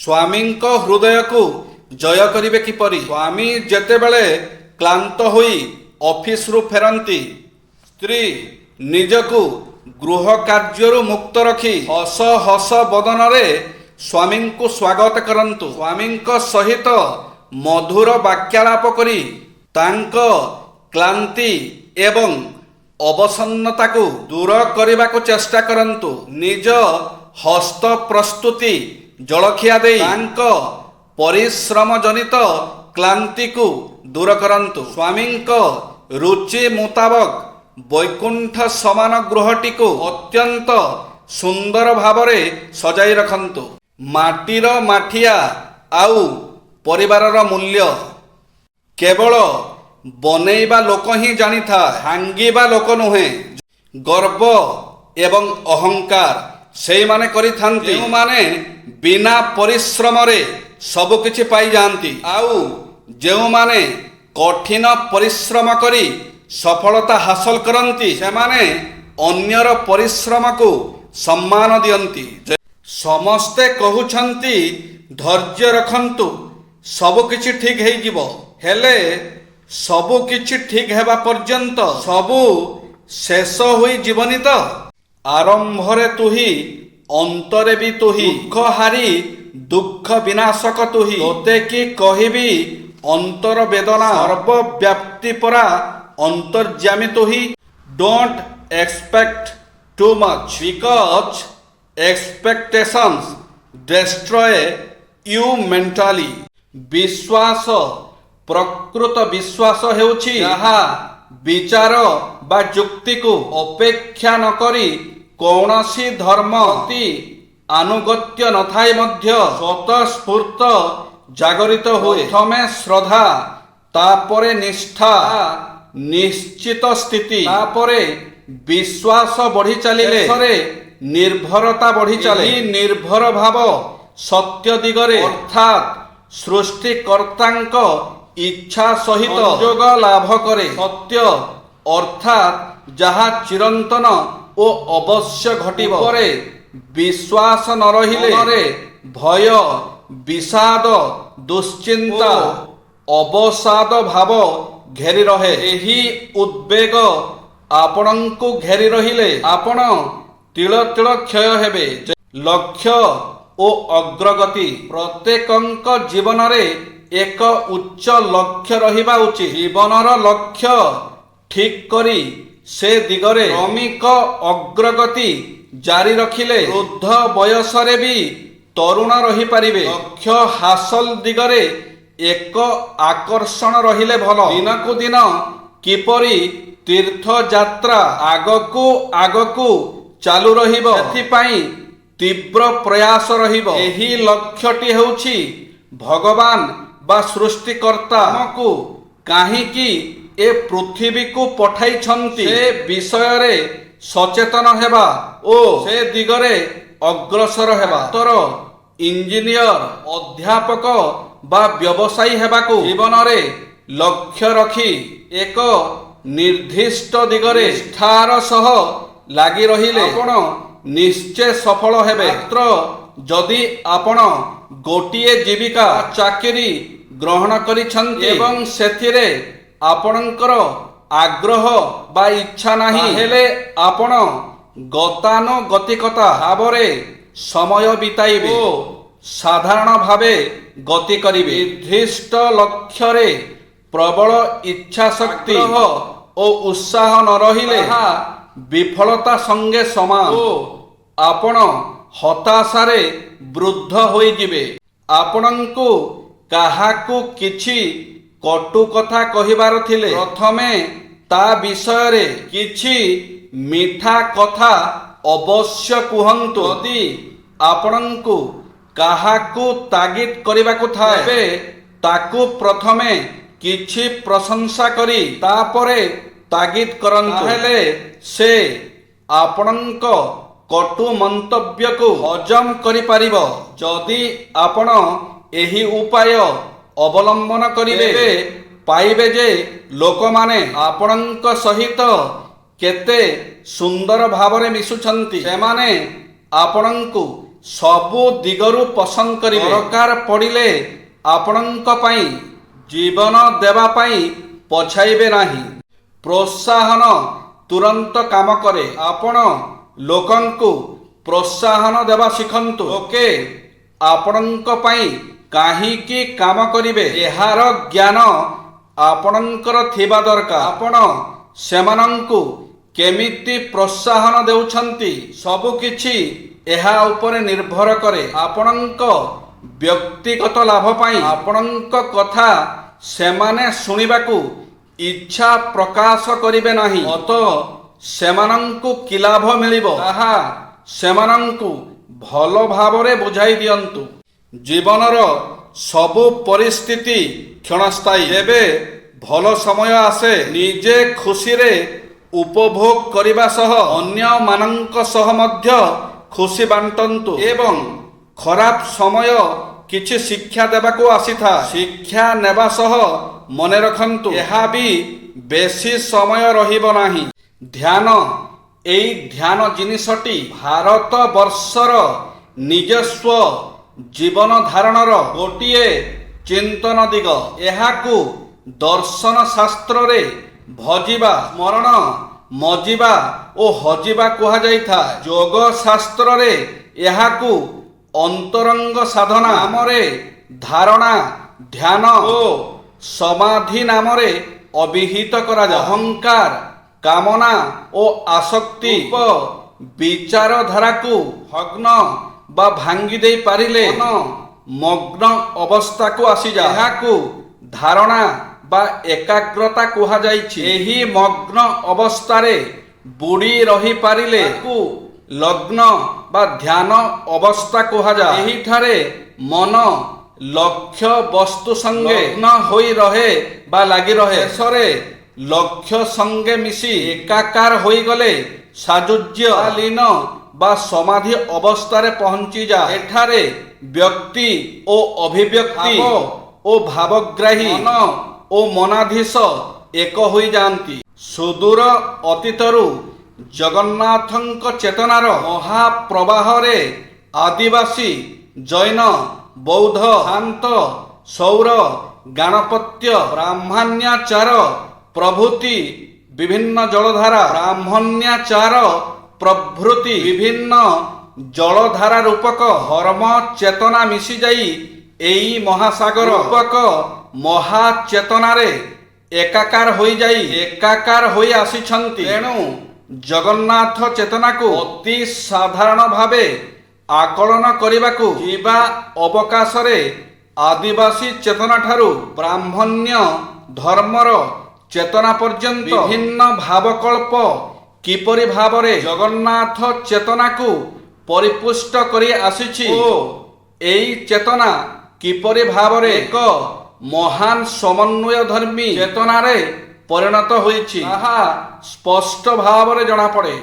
ସ୍ୱାମୀଙ୍କ ହୃଦୟକୁ ଜୟ କରିବେ କିପରି? ସ୍ୱାମୀ ଯେତେବେଳେ କ୍ଳାନ୍ତ ହୋଇ ଅଫିସରୁ ଫେରନ୍ତି, ସ୍ତ୍ରୀ ନିଜକୁ ଗୃହ କାର୍ଯ୍ୟରୁ ମୁକ୍ତ ରଖି ହସ ହସ ବଦନରେ ସ୍ୱାମୀଙ୍କୁ ସ୍ୱାଗତ କରନ୍ତୁ। ସ୍ୱାମୀଙ୍କ ସହିତ ମଧୁର ବାକ୍ୟାଳାପ କରି ତାଙ୍କ କ୍ଳାନ୍ତି ଏବଂ ଅବସନ୍ନତାକୁ ଦୂର କରିବାକୁ ଚେଷ୍ଟା କରନ୍ତୁ। ନିଜ ହସ୍ତ ପ୍ରସ୍ତୁତି ଜଳଖିଆ ଦେଇ ତାଙ୍କ ପରିଶ୍ରମ ଜନିତ କ୍ଳାନ୍ତିକୁ ଦୂର କରନ୍ତୁ। ସ୍ୱାମୀଙ୍କ ରୁଚି ମୁତାବକ ବୈକୁଣ୍ଠ ସମାନ ଗୃହଟିକୁ ଅତ୍ୟନ୍ତ ସୁନ୍ଦର ଭାବରେ ସଜାଇ ରଖନ୍ତୁ। ମାଟିର ମାଠିଆ ଆଉ ପରିବାରର ମୂଲ୍ୟ କେବଳ ବନେଇବା ଲୋକ ହିଁ ଜାଣିଥାଏ, ଭାଙ୍ଗିବା ଲୋକ ନୁହେଁ। ଗର୍ବ ଏବଂ ଅହଙ୍କାର ସେଇମାନେ କରିଥାନ୍ତି ଯେଉଁମାନେ ବିନା ପରିଶ୍ରମରେ ସବୁକିଛି ପାଇଯାଆନ୍ତି, ଆଉ ଯେଉଁମାନେ କଠିନ ପରିଶ୍ରମ କରି ସଫଳତା ହାସଲ କରନ୍ତି ସେମାନେ ଅନ୍ୟର ପରିଶ୍ରମକୁ ସମ୍ମାନ ଦିଅନ୍ତି। ସମସ୍ତେ କହୁଛନ୍ତି ଧୈର୍ଯ୍ୟ ରଖନ୍ତୁ, ସବୁକିଛି ଠିକ୍ ହେଇଯିବ। ହେଲେ ସବୁକିଛି ଠିକ୍ ହେବା ପର୍ଯ୍ୟନ୍ତ ସବୁ ଶେଷ ହୋଇଯିବନି ତ? ଆରମ୍ଭରେ ତୁହି, ଅନ୍ତରେ ବି ତୁହି, ଦୁଃଖ ହାରି ଦୁଃଖ ବିନାଶକ ତୁହି। ତୋତେ କି କହିବି ଅନ୍ତର ବେଦନା ସର୍ବବ୍ୟାପ୍ତି ପରା ଅନ୍ତର୍ଯାମୀ ତୁହି। Don't expect too much because expectations destroy you mentally. ବିଶ୍ୱାସ, ପ୍ରକୃତ ବିଶ୍ୱାସ ହେଉଛି ଯାହା ବିଚାର ବା ଯୁକ୍ତିକୁ ଅପେକ୍ଷା ନ କରି କୌଣସି ଧର୍ମ ଅତି ଆନୁଗତ୍ୟ ନଥାଇ ମଧ୍ୟ ସ୍ୱତଃସ୍ଫୂର୍ତ୍ତ ଜାଗରିତ ହୁଏ। ପ୍ରଥମେ ଶ୍ରଦ୍ଧା, ତାପରେ ନିଷ୍ଠା, ନିଶ୍ଚିତ ସ୍ଥିତି, ତାପରେ ବିଶ୍ୱାସ ବଢ଼ି ଚାଲିଲେ ଶେଷରେ ନିର୍ଭରତା ବଢ଼ି ଚାଲେ। ଏହି ନିର୍ଭର ଭାବ ସତ୍ୟ ଦିଗରେ ଅର୍ଥାତ୍ ସୃଷ୍ଟିକର୍ତ୍ତାଙ୍କ ଇଚ୍ଛା ସହିତ ସଂଯୋଗ ଲାଭ କରେ। ସତ୍ୟ ଅର୍ଥାତ୍ ଯାହା ଚିରନ୍ତନ ଓ ଅବଶ୍ୟ ଘଟିବ ଉପରେ ବିଶ୍ୱାସ ନ ରହିଲେ ମନରେ ଭୟ, ବିଷାଦ, ଦୁଶ୍ଚିନ୍ତା, ଅବସାଦ ଭାବ ଘେରି ରହେ। ଏହି ଉଦ୍ବେଗ ଆପଣଙ୍କୁ ଘେରି ରହିଲେ ଆପଣ ତିଳ ତିଳ କ୍ଷୟ ହେବେ। ଲକ୍ଷ୍ୟ ଓ ଅଗ୍ରଗତି ପ୍ରତ୍ୟେକଙ୍କ ଜୀବନରେ ଏକ ଉଚ୍ଚ ଲକ୍ଷ୍ୟ ରହିବା ଉଚିତ। ଜୀବନର ଲକ୍ଷ୍ୟ ଠିକ୍ କରି ସେ ଦିଗରେ କ୍ରମିକ ଅଗ୍ରଗତି ଜାରି ରଖିଲେ ବୃଦ୍ଧ ବୟସରେ ବି ତରୁଣ ରହିପାରିବେ। ଲକ୍ଷ୍ୟ ହାସଲ ଦିଗରେ ଏକ ଆକର୍ଷଣ ରହିଲେ ଭଲ। ଦିନକୁ ଦିନ କିପରି ତୀର୍ଥଯାତ୍ରା ଆଗକୁ ଆଗକୁ ଚାଲୁ ରହିବ ସେଥିପାଇଁ ତୀବ୍ର ପ୍ରୟାସ ରହିବ। ଏହି ଲକ୍ଷ୍ୟଟି ହେଉଛି ଭଗବାନ ବା ସୃଷ୍ଟିକର୍ତ୍ତା ଆମକୁ କାହିଁକି ଏ ପୃଥିବୀକୁ ପଠାଇଛନ୍ତି ସେ ବିଷୟରେ ସଚେତନ ହେବା ଓ ସେ ଦିଗରେ ଅଗ୍ରସର ହେବା। ଡାକ୍ତର, ଇଞ୍ଜିନିୟର, ଅଧ୍ୟାପକ ବା ବ୍ୟବସାୟୀ ହେବାକୁ ଜୀବନରେ ଲକ୍ଷ୍ୟ ରଖି ଏକ ନିର୍ଦ୍ଦିଷ୍ଟ ଦିଗରେ ନିଷ୍ଠାର ସହ ଲାଗି ରହିଲେ ଆପଣ ନିଶ୍ଚୟ ସଫଳ ହେବେ। ମାତ୍ର ଯଦି ଆପଣ ଗୋଟିଏ ଜୀବିକା ଚାକିରି ଗ୍ରହଣ କରିଛନ୍ତି ଏବଂ ସେଥିରେ ଆପଣଙ୍କର ଆଗ୍ରହ ବା ଇଚ୍ଛା ନାହିଁ, ହେଲେ ଆପଣ ଗତାନୁଗତିକତା ଭାବରେ ସମୟ ବିତାଇବେ ଓ ସାଧାରଣ ଭାବେ ଗତି କରିବେ। ନିର୍ଦ୍ଦିଷ୍ଟ ଲକ୍ଷ୍ୟରେ ପ୍ରବଳ ଇଚ୍ଛା ଶକ୍ତି ଓ ଉତ୍ସାହ ନ ରହିଲେ ତାହା ବିଫଳତା ସଙ୍ଗେ ସମାନ ଓ ଆପଣ ହତାଶାରେ ବୃଦ୍ଧ ହୋଇଯିବେ। ଆପଣଙ୍କୁ କାହାକୁ କିଛି କଟୁ କଥା କହିବାର ଥିଲେ ପ୍ରଥମେ ତା ବିଷୟରେ କିଛି ମିଠା କଥା ଅବଶ୍ୟ କୁହନ୍ତୁ। ଯଦି ଆପଣଙ୍କୁ କାହାକୁ ତାଗିଦ କରିବାକୁ ଥାଏ ତେବେ ତାକୁ ପ୍ରଥମେ କିଛି ପ୍ରଶଂସା କରି ତାପରେ ତାଗିଦ କରନ୍ତୁ। ହେଲେ ସେ ଆପଣଙ୍କ କଟୁ ମନ୍ତବ୍ୟକୁ ହଜମ କରିପାରିବ। ଯଦି ଆପଣ ଏହି ଉପାୟ ଅବଲମ୍ବନ କରିବେ ତେବେ ପାଇବେ ଯେ ଲୋକମାନେ ଆପଣଙ୍କ ସହିତ କେତେ ସୁନ୍ଦର ଭାବରେ ମିଶୁଛନ୍ତି। ସେମାନେ ଆପଣଙ୍କୁ ସବୁ ଦିଗରୁ ପସନ୍ଦ କରିବେ। ଦରକାର ପଡ଼ିଲେ ଆପଣଙ୍କ ପାଇଁ ଜୀବନ ଦେବା ପାଇଁ ପଛାଇବେ ନାହିଁ। ପ୍ରୋତ୍ସାହନ ତୁରନ୍ତ କାମ କରେ। ଆପଣ ଲୋକଙ୍କୁ ପ୍ରୋତ୍ସାହନ ଦେବା ଶିଖନ୍ତୁ। ଲୋକେ ଆପଣଙ୍କ ପାଇଁ କାହିଁକି କାମ କରିବେ ଏହାର ଜ୍ଞାନ ଆପଣଙ୍କର ଥିବା ଦରକାର। ଆପଣ ସେମାନଙ୍କୁ କେମିତି ପ୍ରୋତ୍ସାହନ ଦେଉଛନ୍ତି ସବୁକିଛି ଏହା ଉପରେ ନିର୍ଭର କରେ। ଆପଣଙ୍କ ବ୍ୟକ୍ତିଗତ ଲାଭ ପାଇଁ ଆପଣଙ୍କ କଥା ସେମାନେ ଶୁଣିବାକୁ ଇଚ୍ଛା ପ୍ରକାଶ କରିବେ ନାହିଁ। ସେମାନଙ୍କୁ କି ଲାଭ ମିଳିବ ତାହା ସେମାନଙ୍କୁ ଭଲ ଭାବରେ ବୁଝାଇ ଦିଅନ୍ତୁ। ଜୀବନର ସବୁ ପରିସ୍ଥିତି କ୍ଷଣସ୍ଥାୟୀ। ଯେବେ ଭଲ ସମୟ ଆସେ ନିଜେ ଖୁସିରେ ଉପଭୋଗ କରିବା ସହ ଅନ୍ୟମାନଙ୍କ ସହ ମଧ୍ୟ ଖୁସି ବାଣ୍ଟନ୍ତୁ। ଏବଂ ଖରାପ ସମୟ କିଛି ଶିକ୍ଷା ଦେବାକୁ ଆସିଥାଏ। ଶିକ୍ଷା ନେବା ସହ ମନେ ରଖନ୍ତୁ ଏହା ବି ବେଶୀ ସମୟ ରହିବ ନାହିଁ। ଧ୍ୟାନ ଏଇ ଧ୍ୟାନ ଜିନିଷଟି ଭାରତ ବର୍ଷର ନିଜସ୍ୱ ଜୀବନ ଧାରଣର ଗୋଟିଏ ଚିନ୍ତନ ଦିଗ। ଏହାକୁ ଦର୍ଶନ ଶାସ୍ତ୍ରରେ ଭଜିବା, ସ୍ମରଣ, ମଜିବା ଓ ହଜିବା କୁହାଯାଇଥାଏ। ଯୋଗ ଶାସ୍ତ୍ରରେ ଏହାକୁ ଅନ୍ତରଙ୍ଗ ସାଧନା ନାମରେ, ଧାରଣା, ଧ୍ୟାନ ଓ ସମାଧି ନାମରେ ଅଭିହିତ କରାଯାଏ। ଅହଙ୍କାର, କାମନା ଓ ଆସକ୍ତି ବିଚାରଧାରାକୁ ଭଗ୍ନ ବା ଭାଙ୍ଗି ଦେଇ ପାରିଲେ ମଗ୍ନ ଅବସ୍ଥାକୁ ଆସିଯାଏ। ଏହାକୁ ଧାରଣା ବା ଏକାଗ୍ରତା କୁହାଯାଇଛି। ଏହି ମଗ୍ନ ଅବସ୍ଥାରେ ବୁଡ଼ି ରହିପାରିଲେ ଲଗ୍ନ ବା ଧ୍ୟାନ ଅବସ୍ଥା କୁହାଯାଏ। ଏହିଠାରେ ମନ ଲକ୍ଷ୍ୟ ବସ୍ତୁ ସଙ୍ଗେ ଲଗ୍ନ ହୋଇ ରହେ ବା ଲାଗି ରହେ। ଶେଷରେ ଲକ୍ଷ୍ୟ ସଙ୍ଗେ ମିଶି ଏକାକାର ହୋଇଗଲେ ସାଯୁଜ୍ୟ ଲୀନ ବା ସମାଧି ଅବସ୍ଥାରେ ପହଞ୍ଚିଯାଏ। ଏଠାରେ ବ୍ୟକ୍ତି ଓ ଅଭିବ୍ୟକ୍ତି ଓ ଭାବଗ୍ରାହୀ ମନ ଓ ମନାଧୀଶ ଏକ ହୋଇଯାଆନ୍ତି। ସୁଦୂର ଅତୀତରୁ ଜଗନ୍ନାଥଙ୍କ ଚେତନାର ମହାପ୍ରବାହରେ ଆଦିବାସୀ, ଜୈନ, ବୌଦ୍ଧ, ଶାନ୍ତ, ସୌର, ଗାଣପତ୍ୟ, ବ୍ରାହ୍ମଣ୍ୟାଚାର ପ୍ରଭୃତି ବିଭିନ୍ନ ଜଳଧାରା, ବ୍ରାହ୍ମଣ୍ୟାଚାର ପ୍ରଭୃତି ବିଭିନ୍ନ ଜଳଧାରା ରୂପକ ଧର୍ମ ଚେତନା ମିଶିଯାଇ ଏଇ ମହାସାଗର ରୂପକ ମହାଚେତନାରେ ଏକାକାର ହୋଇ ଆସିଛନ୍ତି। ତେଣୁ ଜଗନ୍ନାଥ ଚେତନାକୁ ଅତି ସାଧାରଣ ଭାବେ ଆକଳନ କରିବାକୁ ଯିବା ଅବକାଶରେ ଆଦିବାସୀ ଚେତନାଠାରୁ ବ୍ରାହ୍ମଣ୍ୟ ଧର୍ମର ଚେତନା ପର୍ଯ୍ୟନ୍ତ ବିଭିନ୍ନ ଭାବକଳ୍ପ କିପରି ଭାବରେ ଜଗନ୍ନାଥ ଚେତନାକୁ ପରିପୁଷ୍ଟ କରି ଆସିଛି ଓ ଏଇ ଚେତନା କିପରି ଭାବରେ ଏକ ମହାନ ସମନ୍ୱୟଧର୍ମୀ ଚେତନାରେ ପରିଣତ ହୋଇଛି ତାହା ସ୍ପଷ୍ଟ ଭାବରେ ଜଣାପଡ଼େ।